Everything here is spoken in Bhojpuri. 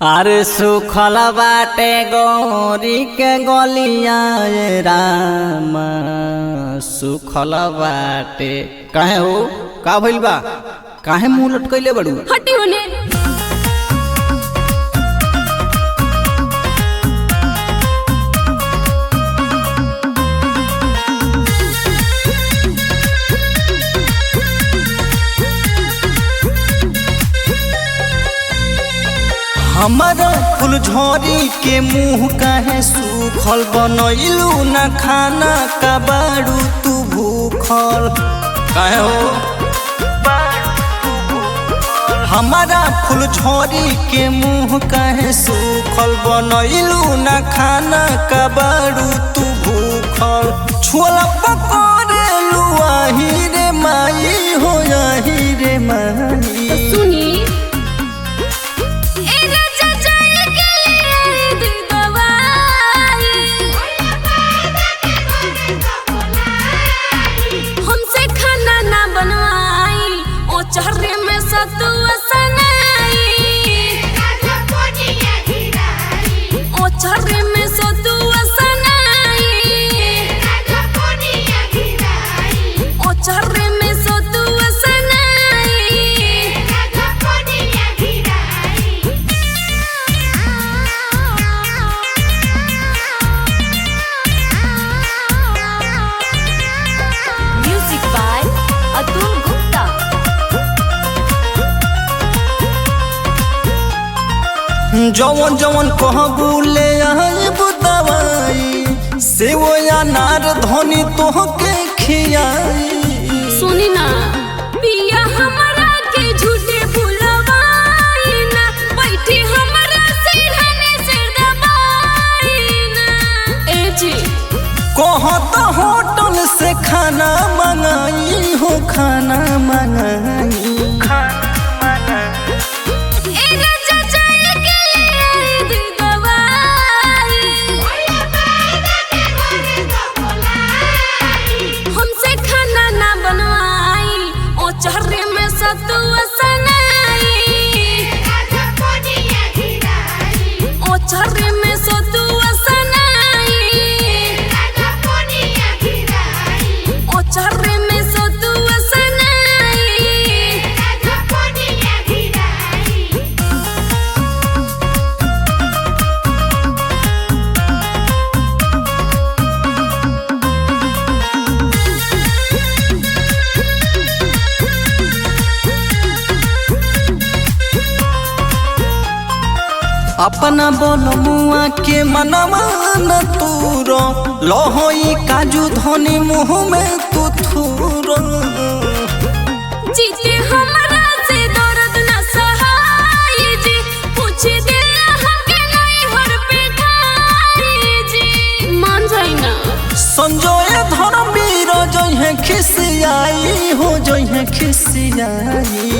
अरे सुखल बाटे गौरी के गलिया राम सुखल बाटे। काहे हो का भइल बा? काहे मुंह लटकइले बड़ू? हटी होने। हमारा फुलझड़ी के मुँह काहे सूखल बनैलू ना खाना का बारू तू भूखल? काहे हो? हमारा फुलझड़ी के मुँह काहे सूखल बनैलू ना खाना का बारू तू भूखल? छोला पकड़ेलू आही रे माई हो आही रे माई। सुनी चहरे में सतुआ सनाई ओ चहरे में सतुआ सनाई ओ चहरे में सतुआ सनाई। Music by Atul Gupta. जवन जवन कहबू ले आइबू दवाई से वो अनार धनी तोहके खियाई। सुनी ना पिया हमरा के झूठे भुलवाई ना बैठी हमरा सिरहने सिर दबाई ना। ए जी कहत होटल से खाना मंगाई हो खाना मंगाई। चहरे में सतुआ सनाई ओ चहरे में सतुआ सनाई ओ चहरे में सतुआ सनाई। अपना बोलमुआ के मनवा न तूरो लहोई काजू धनी मुँह में तू थूरो। जीते हमरा से दर्द न सहाय जी पूछ दिल हमके नहीं हर पे खाई जी मान जाई ना। संजोए धर्मवीर जइहे खिसियाई हो जइहे खिसियाई।